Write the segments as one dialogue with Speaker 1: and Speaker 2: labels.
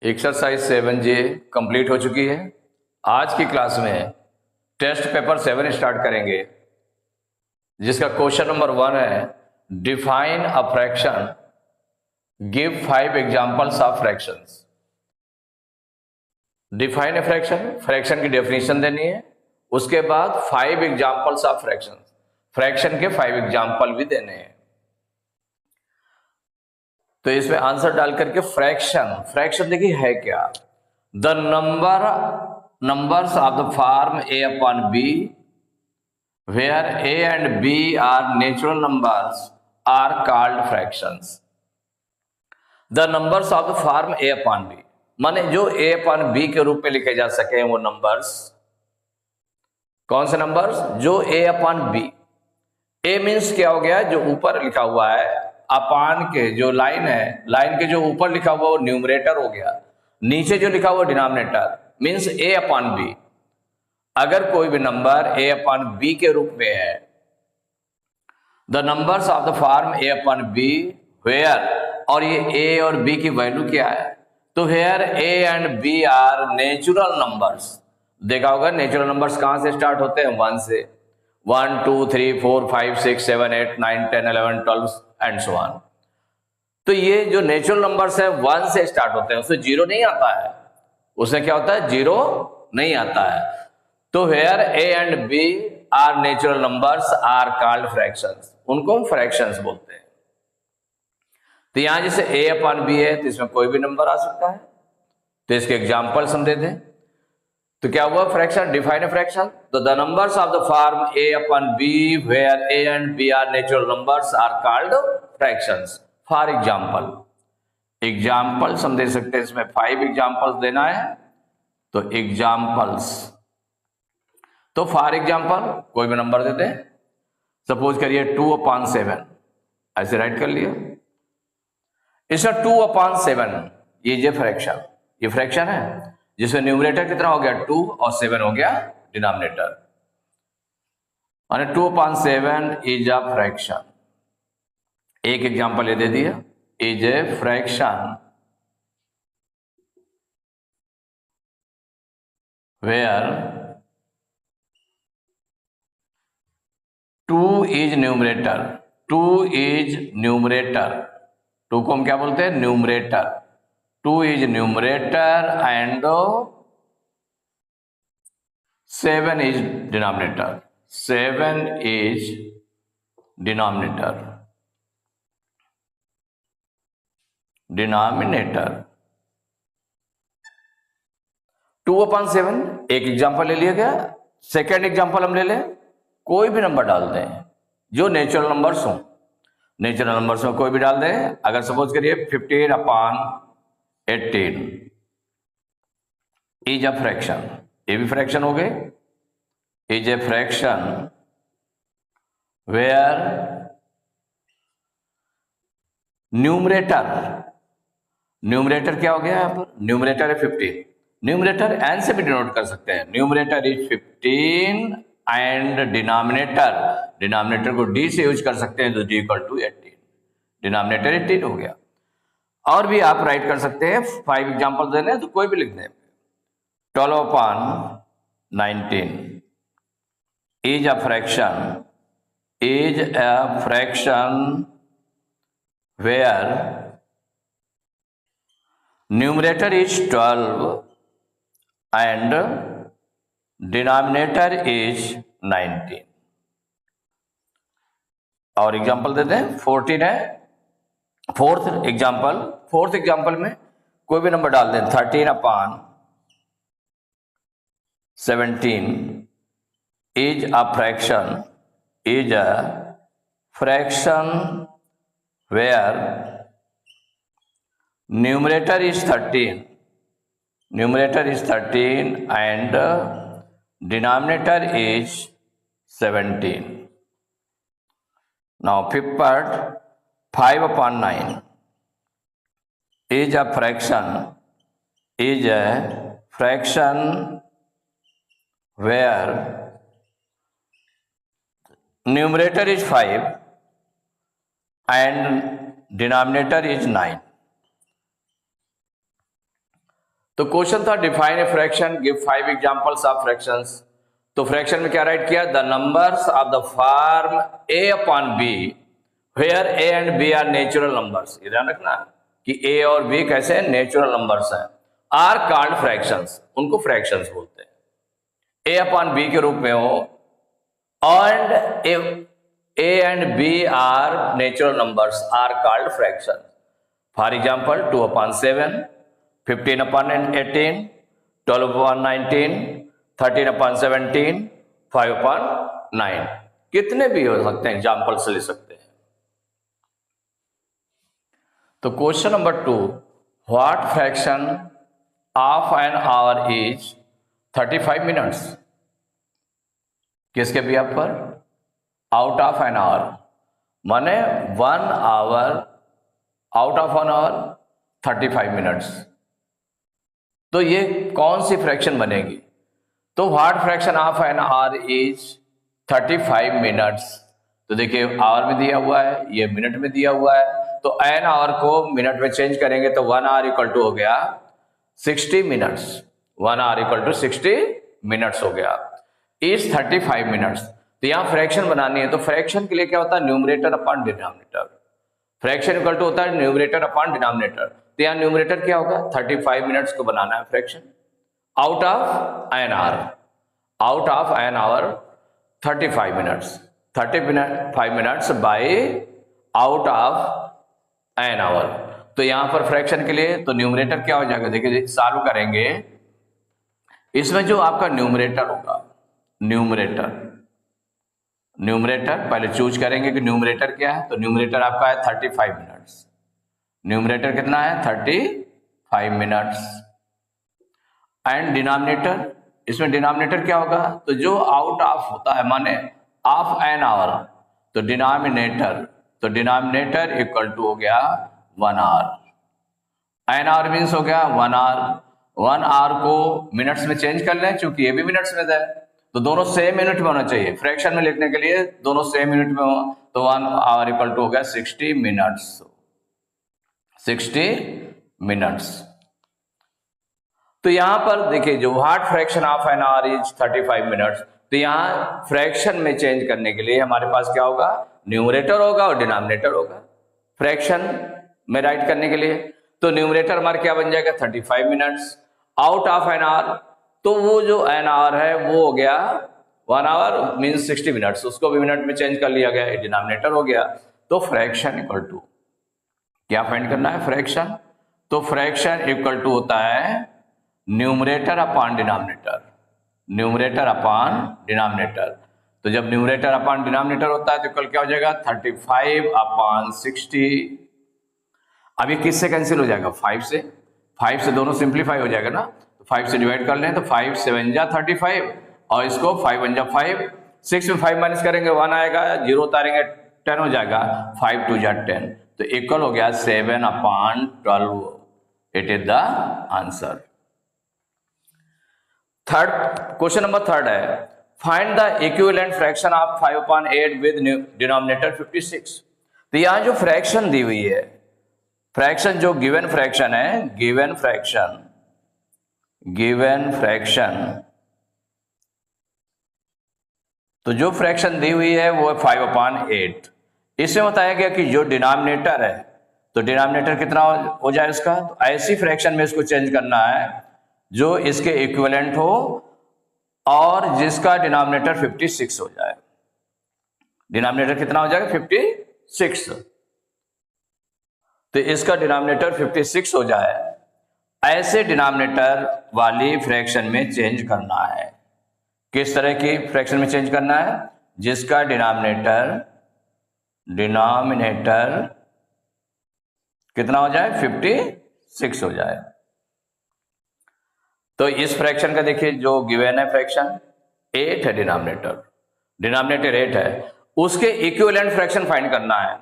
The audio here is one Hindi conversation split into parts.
Speaker 1: एक्सरसाइज 7J कंप्लीट हो चुकी है। आज की क्लास में टेस्ट पेपर 7 स्टार्ट करेंगे, जिसका क्वेश्चन नंबर 1 है define a fraction, give 5 examples of fractions. Define a fraction, fraction की डेफिनेशन देनी है, उसके बाद 5 एग्जांपल्स ऑफ फ्रैक्शन, फ्रैक्शन के 5 एग्जांपल भी देने हैं। तो इसमें आंसर डाल करके फ्रैक्शन देखिए है क्या, the numbers of the form a upon b where a and b are natural numbers are called fractions। The numbers of the form a upon b माने जो a upon b के रूप में लिखे जा सके वो नंबर्स। कौन से नंबर्स? जो a upon b। a means क्या हो गया? जो ऊपर लिखा हुआ है, अपान के जो लाइन है, लाइन के जो ऊपर लिखा हुआ वो न्यूमरेटर हो गया, नीचे जो लिखा हुआ denominator, means a upon b। अगर कोई भी नंबर a अपॉन b के रूप में है, the numbers of the form a upon b where, और ये a और b की वैल्यू क्या है, तो where a and b are natural numbers. देखा होगा नेचुरल नंबर्स कहां से स्टार्ट होते हैं? 1 से। 1 2 3 4 5 6 7 8 9 10 11 12 एंड सो ऑन। तो ये जो नेचुरल नंबर्स है 1 से स्टार्ट होते हैं, उसमें जीरो नहीं आता है। उसमें क्या होता है? जीरो नहीं आता है। तो where a and b are natural numbers are called fractions, उनको हम फ्रैक्शंस बोलते हैं। तो यहां जैसे a अपॉन b है, तो इसमें कोई भी नंबर आ सकता है। तो इसके एग्जांपल्स हम दे दें तो क्या हुआ? फ्रैक्शन, डिफाइन ए फ्रैक्शन, तो the numbers of the form a upon b where a and b are natural numbers are called fractions. For examples हम दे सकते हैं, इसमें 5 एग्जांपल्स देना है। तो एग्जांपल्स, तो फॉर एग्जांपल कोई भी नंबर देते हैं। सपोज करिए 2 अपॉन 7, ऐसे राइट कर लिया। इसमें 2 अपॉन 7 ये फ्रैक्शन, ये फ्रैक्शन है जिसमें न्यूमरेटर कितना हो गया? 2 और 7 हो गया डिनोमिनेटर। और 2 अपॉन 7 इज अ फ्रैक्शन। एक एग्जांपल ये दे दिया, is a fraction where 2 is numerator, 2 is numerator, 2 को हम क्या बोलते हैं? Numerator. 2 is numerator and 7 is denominator. 7 is denominator. Denominator 2 upon 7 एक एग्जांपल ले लिया गया। सेकेंड एग्जांपल हम ले लें, कोई भी नंबर डाल दें जो नेचुरल नंबर्स हों। नेचुरल नंबर्स में कोई भी डाल दें। अगर सपोज करिए 15 अपॉन 18 इज अ फ्रैक्शन, ये भी फ्रैक्शन हो गए। Is a fraction where numerator, numerator क्या हो गया यहां पर? न्यूमरेटर है 15, न्यूमरेटर एन से भी डिनोट कर सकते हैं। न्यूमरेटर इज 15 एंड डिनोमिनेटर को डी से यूज कर सकते हैं, तो डी इक्वल टू 18, डिनोमिनेटर 18 हो गया। और भी आप राइट कर सकते हैं, 5 एग्जांपल देने तो कोई भी लिख दें। 12 upon 19 is a fraction where numerator is 12 and denominator is 19। और एग्जांपल देते हैं, 14 है। फोर्थ एग्जांपल में कोई भी नंबर डाल दें। 13 upon 17 is a fraction where numerator is 13 and denominator is 17। Now fifth part, 5 upon 9 is a fraction where numerator is 5 and denominator is 9। तो क्वेश्चन था define a fraction, give 5 examples of fractions. तो फ्रैक्शन में क्या राइट किया, the numbers of the form a upon b where a and b are natural numbers. ये ध्यान रखना कि a और b कैसे नेचुरल नंबर्स हैं, आर कॉल्ड फ्रैक्शंस, उनको फ्रैक्शंस बोलते हैं। a अपॉन b के रूप में हो and a and b are natural numbers are called fractions. For example, 2 upon 7, 15 upon 18, 12 upon 19, 13 upon 17, 5 upon 9, कितने भी हो सकते हैं एग्जाम्पल से ले सकते हैं। तो question number 2, what fraction of an hour is 35 minutes. किसके भी आप पर, आउट ऑफ एन आवर, माने 1 hour out of 1 hour 35 minutes. तो ये कौन सी फ्रैक्शन बनेगी, तो what fraction of an hour is 35 minutes. तो देखिए आवर में दिया हुआ है, ये मिनट में दिया हुआ है, तो एन आवर को मिनट में चेंज करेंगे तो 1 आवर इक्वल टू हो गया 60 minutes, 1 hour equal to 60 minutes हो गया, इज 35 मिनट्स। तो यहां फ्रैक्शन बनानी है, तो फ्रैक्शन के लिए क्या होता है, numerator upon denominator. Fraction equal to होता है न्यूमरेटर अपॉन डिनोमिनेटर। तो यहां न्यूमरेटर क्या होगा, 35 मिनट्स को बनाना है fraction out of an our, out of an our 35 minutes, 35 minutes bye out of an our. तो यहां पर फ्रैक्शन के लिए तो न्यूमरेटर क्या हो जाएगा, देखिए सॉल्व करेंगे, इसमें जो आपका न्यूमरेटर होगा, न्यूमरेटर पहले चूज करेंगे कि न्यूमरेटर क्या है, तो न्यूमरेटर आपका है 35 मिनट्स। न्यूमरेटर कितना है, 35 मिनट्स। एंड डिनोमिनेटर, इसमें डिनोमिनेटर क्या होगा, तो जो आउट ऑफ होता है माने ऑफ एन आवर, तो डिनोमिनेटर इक्वल टू हो गया 1 आवर। एन आवर मीन्स हो गया 1 आवर। 1 आवर को मिनट्स में चेंज कर लें, चूंकि ये भी मिनट्स में है तो दोनों सेम मिनट में होना चाहिए। फ्रैक्शन में लिखने के लिए दोनों सेम मिनट में हो, तो 1 आवर इक्वल टू हो गया 60 मिनट्स, 60 मिनट्स। तो यहां पर देखिए जो what fraction of an hour is 35 minutes, तो यहां फ्रैक्शन में चेंज करने के लिए हमारे पास क्या होगा, न्यूमरेटर होगा और डिनोमिनेटर होगा। फ्रैक्शन में राइट करने के लिए तो न्यूमरेटर हमारा क्या बन जाएगा, 35 minutes out of an our, तो वो जो एन आवर है वो हो गया 1 आवर मीन्स 60 मिनट्स, उसको भी मिनट में चेंज कर लिया गया, डिनोमिनेटर हो गया। तो फ्रैक्शन इक्वल टू क्या फाइंड करना है, फ्रैक्शन। तो फ्रैक्शन इक्वल टू होता है numerator upon denominator, numerator upon denominator. तो जब न्यूमरेटर अपॉन डिनोमिनेटर होता है तो कल क्या हो जाएगा, 35 अपॉन 60। अब ये किससे कैंसिल हो जाएगा, 5 से, 5 से दोनों सिंप्लीफाई हो जाएगा ना, तो 5 से डिवाइड कर लें तो 5 7 जा 35 और इसको 5 1 जा 5, 6 में 5 माइनस करेंगे 1 आएगा, 0 उतारेंगे 10 हो जाएगा, 5 2 जा 10, तो इक्वल हो गया 7 upon 12। It is the answer. Third question number 3 है, find the equivalent fraction of 5 upon 8 with denominator 56। तो यहां जो फ्रैक्शन दी हुई है, फ्रैक्शन जो गिवन फ्रैक्शन है, गिवन फ्रैक्शन, तो जो फ्रैक्शन दी हुई है वो है 5 अपॉन 8। इसमें बताया गया कि जो डिनोमिनेटर है, तो डिनोमिनेटर कितना हो जाए इसका, तो ऐसी फ्रैक्शन में इसको चेंज करना है जो इसके इक्विवेलेंट हो और जिसका डिनोमिनेटर 56 हो जाए। डिनोमिनेटर कितना हो जाएगा, 56, तो इसका डिनोमिनेटर 56 हो जाए, ऐसे डिनोमिनेटर वाली फ्रैक्शन में चेंज करना है। किस तरह की फ्रैक्शन में चेंज करना है, जिसका डिनोमिनेटर कितना हो जाए, 56 हो जाए। तो इस फ्रैक्शन का देखिए जो गिवन है फ्रैक्शन 8 है, डिनोमिनेटर 8 है, उसके इक्विवेलेंट फ्रैक्शन फाइंड करना है।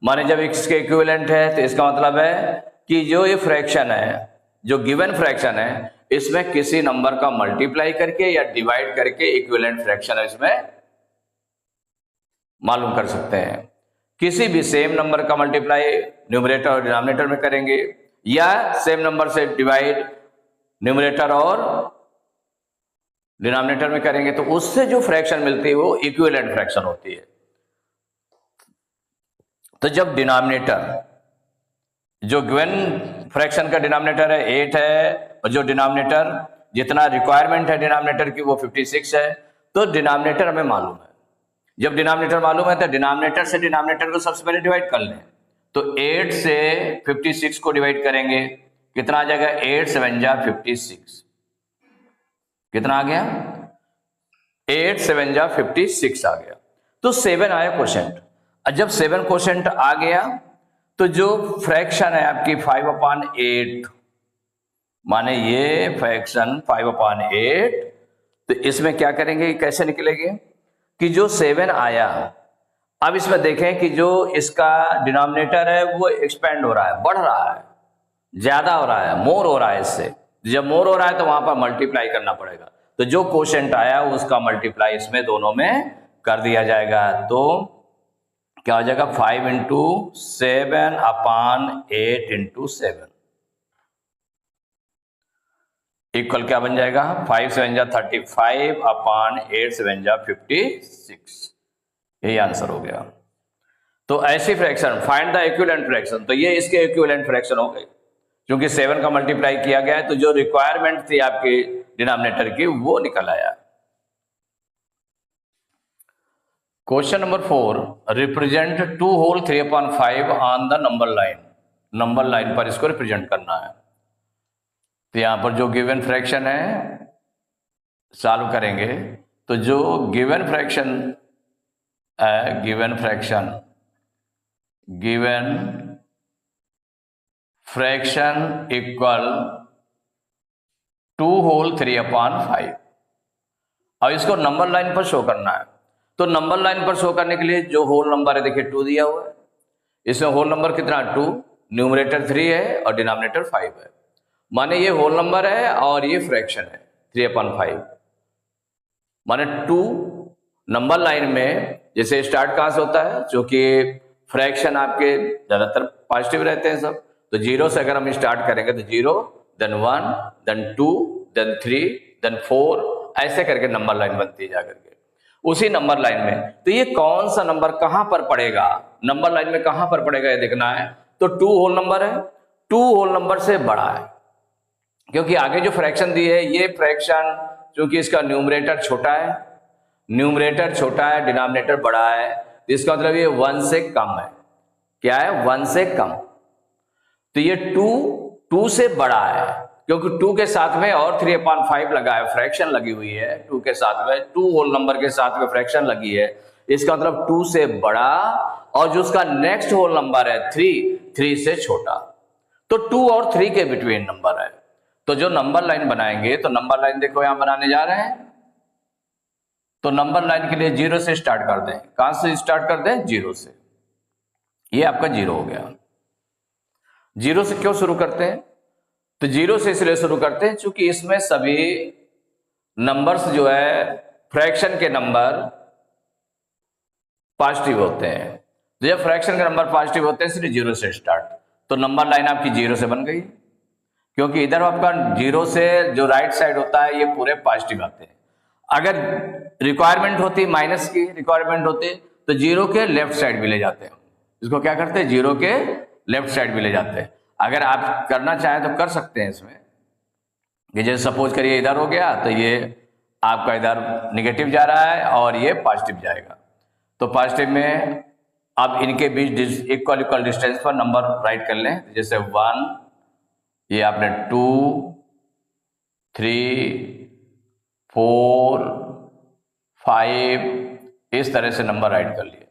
Speaker 1: माने जब इसके इक्विवेलेंट है तो इसका मतलब है कि जो ये फ्रैक्शन है, जो गिवन फ्रैक्शन है, इसमें किसी नंबर का मल्टीप्लाई करके या डिवाइड करके इक्विवेलेंट फ्रैक्शन है इसमें मालूम कर सकते हैं। किसी भी सेम नंबर का मल्टीप्लाई न्यूमरेटर और डिनोमिनेटर में करेंगे या सेम नंबर से डिवाइड न्यूमरेटर और डिनोमिनेटर में करेंगे तो उससे जो फ्रैक्शन मिलती है वो इक्विवेलेंट फ्रैक्शन होती है। तो जब डिनोमिनेटर, जो गिवन फ्रैक्शन का डिनोमिनेटर है 8 है और जो डिनोमिनेटर जितना रिक्वायरमेंट है डिनोमिनेटर की वो 56 है, तो डिनोमिनेटर हमें मालूम है। जब डिनोमिनेटर मालूम है तो डिनोमिनेटर से डिनोमिनेटर को सबसे पहले डिवाइड कर लें। तो 8 से 56 को डिवाइड करेंगे, कितना आ जाएगा? 8 7 जा 56, कितना आ गया? 8 7 जा 56 आ गया। तो 7 आया क्वोशेंट। जब 7 क्वोशेंट आ गया तो जो फ्रैक्शन है आपकी 5/8, माने ये फ्रैक्शन 5/8, तो इसमें क्या करेंगे, कैसे निकलेंगे कि जो 7 आया, अब इसमें देखें कि जो इसका डिनोमिनेटर है वो एक्सपेंड हो रहा है, बढ़ रहा है, ज्यादा हो रहा है, मोर हो रहा है। इससे जब मोर हो रहा है तो वहां पर मल्टीप्लाई करना पड़ेगा। तो जो क्वोशेंट आया उसका मल्टीप्लाई इसमें दोनों में कर दिया जाएगा। तो क्या हो जाएगा? 5 × 7/8 × 7 इक्वल क्या बन जाएगा? 5 7 जा 35/8 7 जा 56। यही आंसर हो गया। तो ऐसी fraction, find the equivalent fraction, तो ये इसके इक्विवेलेंट फ्रैक्शन हो गए, क्योंकि 7 का मल्टीप्लाई किया गया है तो जो रिक्वायरमेंट थी आपकी डिनोमिनेटर की वो निकल आया। Question number 4, represent 2 whole 3/5 on the number line. Number line पर इसको रिप्रेजेंट करना है। तो यहां पर जो गिवन फ्रैक्शन है सॉल्व करेंगे, तो जो गिवन फ्रैक्शन है, गिवन फ्रैक्शन इक्वल 2 होल 3/5। अब इसको नंबर लाइन पर शो करना है। तो नंबर लाइन पर शो करने के लिए जो होल नंबर है, देखिए 2 दिया हुआ है, इसमें होल नंबर कितना? 2, न्यूमरेटर 3 है और डिनोमिनेटर 5 है, माने ये होल नंबर है और ये फ्रैक्शन है 3/5, माने 2। नंबर लाइन में जैसे स्टार्ट कहां से होता है, जो कि फ्रैक्शन आपके ज्यादातर पॉजिटिव रहते हैं सब, तो 0 से अगर हम स्टार्ट करेंगे तो 0, देन 1, देन 2, देन 3, देन 4, ऐसे करके नंबर लाइन बनती है जाकर के उसी नंबर लाइन में। तो ये कौन सा नंबर कहां पर पड़ेगा, नंबर लाइन में कहां पर पड़ेगा ये देखना है। तो 2 होल नंबर है, 2 होल नंबर से बड़ा है, क्योंकि आगे जो फ्रैक्शन दी है ये फ्रैक्शन, क्योंकि इसका न्यूमरेटर छोटा है, डिनोमिनेटर बड़ा है, तो इसका मतलब ये 1 से कम है। क्या है? 1 से कम। तो ये 2 से बड़ा है, क्योंकि 2 के साथ में और 3/5 लगा है, फ्रैक्शन लगी हुई है 2 के साथ में, 2 होल नंबर के साथ में फ्रैक्शन लगी है, इसका मतलब 2 से बड़ा, और जो उसका नेक्स्ट होल नंबर है 3 से छोटा। तो 2 और 3 के बिटवीन नंबर है। तो जो नंबर लाइन बनाएंगे, तो नंबर लाइन देखो यहां बनाने जा रहे हैं, तो नंबर लाइन के लिए 0 से स्टार्ट कर दें। कहां से स्टार्ट कर दें? 0 से। ये आपका 0 हो गया। 0 से क्यों शुरू करते हैं? तो 0 से इसलिए शुरू करते हैं क्योंकि इसमें सभी नंबर्स जो है, फ्रैक्शन के नंबर पॉजिटिव होते हैं। तो जब फ्रैक्शन के नंबर पॉजिटिव होते हैं इसलिए 0 से स्टार्ट। तो नंबर लाइन आपकी 0 से बन गई, क्योंकि इधर आपका 0 से जो राइट साइड होता है ये पूरे पॉजिटिव आते हैं। अगर रिक्वायरमेंट होती, माइनस की रिक्वायरमेंट होती, तो 0 के लेफ्ट साइड भी ले जाते हैं। इसको क्या करते हैं? 0 के लेफ्ट साइड भी ले जाते हैं। अगर आप करना चाहें तो कर सकते हैं इसमें, कि जैसे सपोज करिए इधर हो गया, तो ये आपका इधर निगेटिव जा रहा है और ये पॉजिटिव जाएगा। तो पॉजिटिव में अब इनके बीच इक्वल डिस्टेंस पर नंबर राइट कर लें। जैसे 1, ये आपने 2, 3, 4, 5, इस तरह से नंबर राइट कर लिए।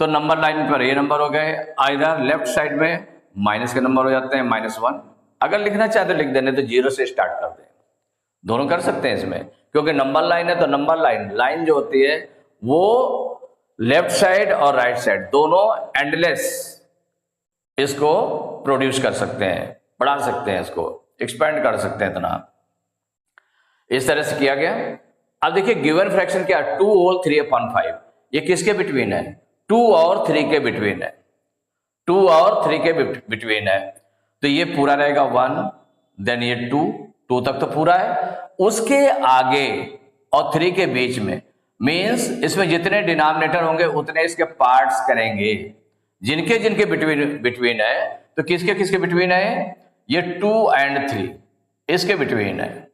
Speaker 1: तो नंबर लाइन पर ये नंबर हो गए। इधर लेफ्ट साइड में माइनस के नंबर हो जाते हैं, -1। अगर लिखना चाहते तो लिख देने, तो 0 से स्टार्ट कर दें। दोनों कर सकते हैं इसमें, क्योंकि नंबर लाइन है। तो नंबर लाइन जो होती है वो लेफ्ट साइड और राइट साइड दोनों एंडलेस इसको प्रोड्यूस कर सकते हैं, बढ़ा सकते हैं, इसको एक्सपेंड कर सकते हैं इतना। इस तरह से किया गया। अब देखिए गिवन फ्रैक्शन क्या, 2 होल 3/5, ये किसके बिटवीन है? 2 और 3 के बिटवीन है, 2 और 3 के बिटवीन है। तो ये पूरा रहेगा 1, देन ये 2, 2 तक तो पूरा है, उसके आगे और 3 के बीच में, मीन्स इसमें जितने डिनोमिनेटर होंगे उतने इसके पार्ट्स करेंगे, जिनके जिनके बिटवीन है। तो किसके किसके बिटवीन है? ये 2 and 3 इसके बिटवीन है।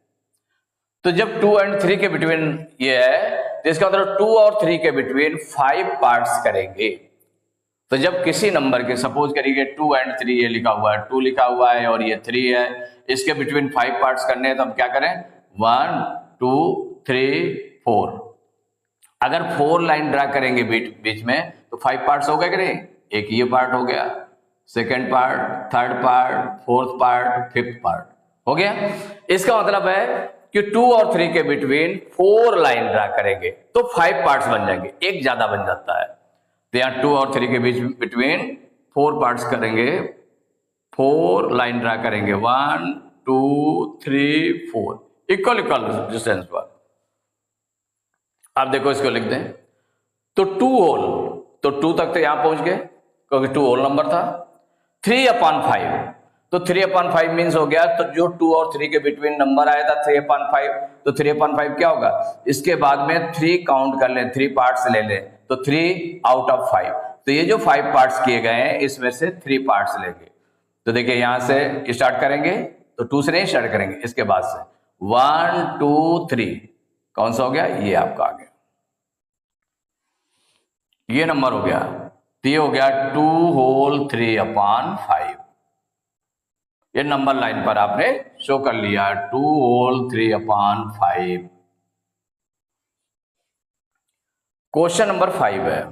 Speaker 1: तो जब 2 and 3 के बिटवीन ये है, तो इसका मतलब 2 और 3 के बिटवीन 5 पार्ट्स करेंगे। तो जब किसी नंबर के, सपोज करिए 2 and 3 ये लिखा हुआ है, 2 लिखा हुआ है और ये 3 है, इसके बिटवीन 5 पार्ट्स करने हैं, तो हम क्या करें? 1 2 3 4। अगर 4 लाइन ड्रा करेंगे बीच में, तो 5 पार्ट्स हो गए कि नहीं? एक ये पार्ट हो गया, second part, third part, fourth part, fifth part हो गया। इसका मतलब है कि 2 और 3 के बिटवीन 4 लाइन ड्रा करेंगे तो 5 पार्ट्स बन जाएंगे, एक ज्यादा बन जाता है। तो यहां 2 और 3 के बीच बिटवीन 4 पार्ट्स करेंगे, 4 लाइन ड्रा करेंगे, 1 2 3 4 इक्वल इक्वल डिस्टेंस पर। अब देखो इसको लिख दें, तो 2 होल, तो 2 तक तो यहां पहुंच गए क्योंकि 2 होल नंबर था। 3/5, तो 3/5 मीन्स हो गया, तो जो 2 और 3 के बिटवीन नंबर आया था 3/5, तो 3/5 क्या होगा? इसके बाद में 3 काउंट कर लें, 3 पार्ट्स ले लें, तो 3 out of 5। तो ये जो 5 पार्ट्स किए गए हैं इसमें से 3 पार्ट्स लेंगे। तो देखिए यहां से स्टार्ट करेंगे, तो 2 से नहीं स्टार्ट करेंगे, इसके बाद से 1 2 3 कौन सा हो गया? ये आपका आ गया, ये नंबर हो गया। तो ये हो गया 2 होल 3/5। ये नंबर लाइन पर आपने शो कर लिया 2 होल 3/5। क्वेश्चन नंबर 5 है,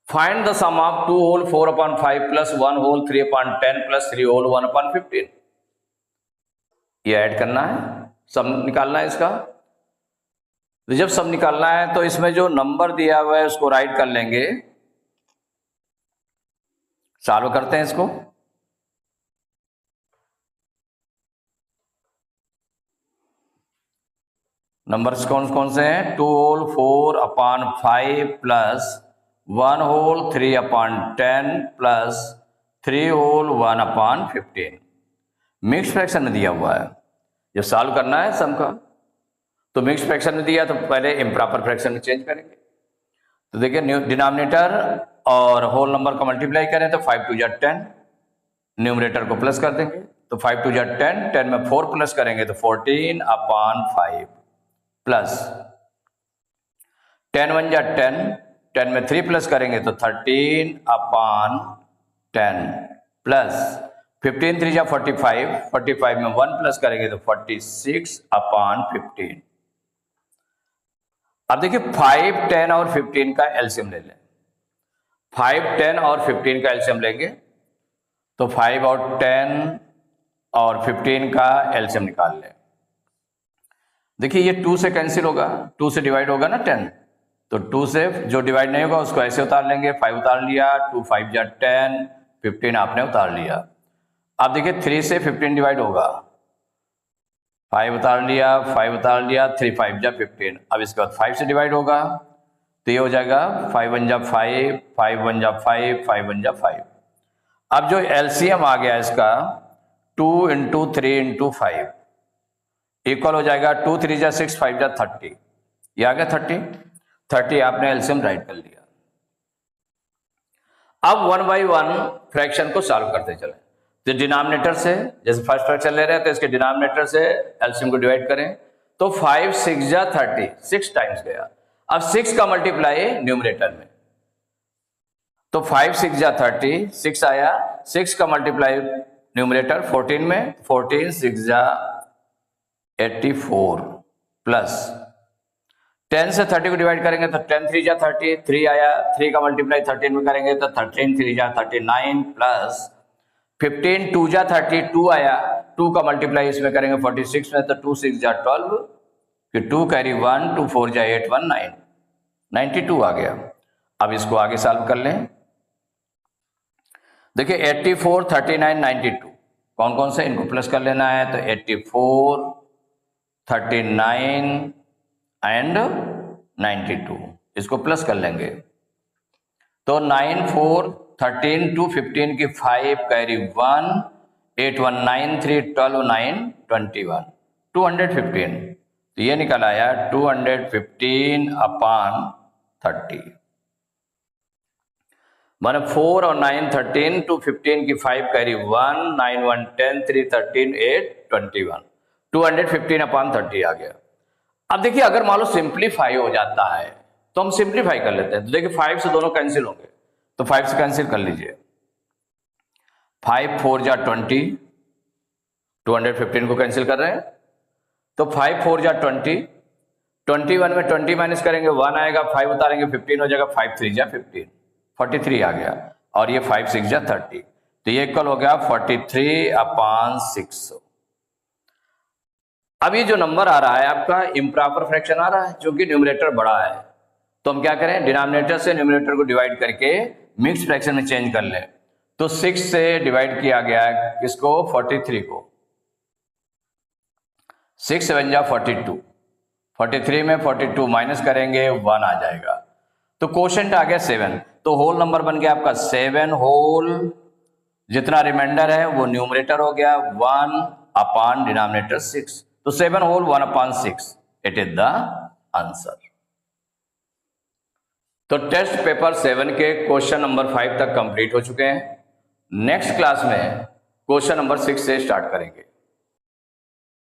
Speaker 1: find the sum of 2 whole 4/5 plus 1 whole 3/10 plus 3 whole 1/15। ये ऐड करना है, सम निकालना है इसका। तो जब सम निकालना है तो इसमें जो नंबर दिया हुआ है उसको राइट कर लेंगे। सॉल्व करते हैं इसको। नंबर्स कौन कौन से हैं? 2 whole 4/5 plus 1 whole 3/10 plus 3 whole 1/15 mix fraction में दिया हुआ है। जब सॉल्व करना है सम का, तो मिक्स फ्रैक्शन में दिया तो पहले इम्प्रॉपर फ्रैक्शन में चेंज करेंगे। तो देखिए डिनोमिनेटर और होल नंबर का मल्टीप्लाई करें तो 5 2 10, न्यूमरेटर को प्लस कर देंगे, तो 5 2 10, 10 में 4 प्लस करेंगे तो 14/5 प्लस 10 1 10, 10 में 3 प्लस करेंगे तो 13/10 प्लस 15 3 45, 45 में 1 प्लस करेंगे तो 46/15। अब देखिए 5 10 और 15 का एलसीएम ले लें। 5 10 और 15 का एलसीएम लेंगे तो 5 और 10 और 15 का एलसीएम निकाल लें। देखिए ये 2 से कैंसिल होगा, 2 से डिवाइड होगा ना 10, तो 2 से जो डिवाइड नहीं होगा उसको ऐसे उतार लेंगे, 5 उतार लिया, 2 5 जा 10, 15 आपने उतार लिया। अब देखिए 3 से 15 डिवाइड होगा, 5 उतार लिया, 5 उतार लिया, 3 5 जा 15। अब इसके बाद 5 से डिवाइड होगा तो ये हो जाएगा 5 1 जा 5, 5 1 जा 5, 5 1 जा 5। अब जो एलसीएम आ गया इसका 2 × 3 × 5 इक्वल हो जाएगा 2 3 जा 6, 5 जा 30। ये आ गया 30 आपने एलसीएम राइट कर लिया। अब 1 by 1 फ्रैक्शन को सॉल्व करते चले। तो डिनोमिनेटर से, जैसे फर्स्ट फ्रैक्शन ले रहे हैं तो इसके डिनोमिनेटर से एलसीएम को डिवाइड करें तो 5 6 जा 30, 6 टाइम्स गया। अब 6 का मल्टीप्लाई न्यूमरेटर में, तो 5 6 जा 30, 6 आया, 6 का मल्टीप्लाई न्यूमरेटर 14 में, 14 6 जा 84 प्लस 10 से 30 को डिवाइड करेंगे तो 10 3 जा 30, 3 आया, 3 का मल्टीप्लाई 13 में करेंगे तो 13 3 जा 39 प्लस 15 2 जा 30, 2 आया, 2 का मल्टीप्लाई इसमें करेंगे 46 में तो 2 6 जा 12, फिर 2 कैरी 1, 2 4 जा 8 1 9, 92 आ गया। अब इसको आगे सॉल्व कर लें। देखिए 84 39 92 कौन कौन से, इनको प्लस कर लेना है तो 84 39 एंड 92 इसको प्लस कर लेंगे तो 9 4 13 2 15 की 5 कैरी 1 8 1 9 3 12 9 21 215, तो ये निकल आया 215 अपॉन 30, माने 4 और 9 13, 215 की 5 कैरी 1, 9 1 10, 3 13, 8 21, 215 अपॉन 30 आ गया। अब देखिए अगर मान लो सिंप्लीफाई हो जाता है तो हम सिंप्लीफाई कर लेते हैं, तो देखिए 5 से दोनों कैंसिल होंगे, तो 5 से कैंसिल कर लीजिए, 5 4 जा 20, 215 को कैंसिल कर रहे हैं, तो 5 4 जा 20, 21 में 20 माइनस करेंगे 1 आएगा, 5 उतारेंगे 15 हो जाएगा, 5 3 जा 15, 43 आ गया, और ये 5 6 जा 30, तो ये इक्वल हो गया 43 अपॉन 6। अब ये जो नंबर आ रहा है आपका इम्प्रॉपर फ्रैक्शन आ रहा है, क्योंकि न्यूमरेटर बड़ा है, तो हम क्या करें, डिनोमिनेटर से न्यूमरेटर को डिवाइड करके मिक्स फ्रैक्शन में चेंज कर लें। तो 6 से डिवाइड किया गया है किसको, 43 को, 6 7 जा 42, 43 में 42 माइनस करेंगे 1 आ जाएगा, तो कोशेंट आ गया 7, तो होल नंबर बन गया आपका 7 होल, जितना रिमाइंडर है वो न्यूमरेटर हो गया 1 अपॉन डिनोमिनेटर 6, तो 7 whole 1 upon 6, it is the answer. तो टेस्ट पेपर 7 के क्वेश्चन नंबर 5 तक कंप्लीट हो चुके हैं। नेक्स्ट क्लास में क्वेश्चन नंबर 6 से स्टार्ट करेंगे।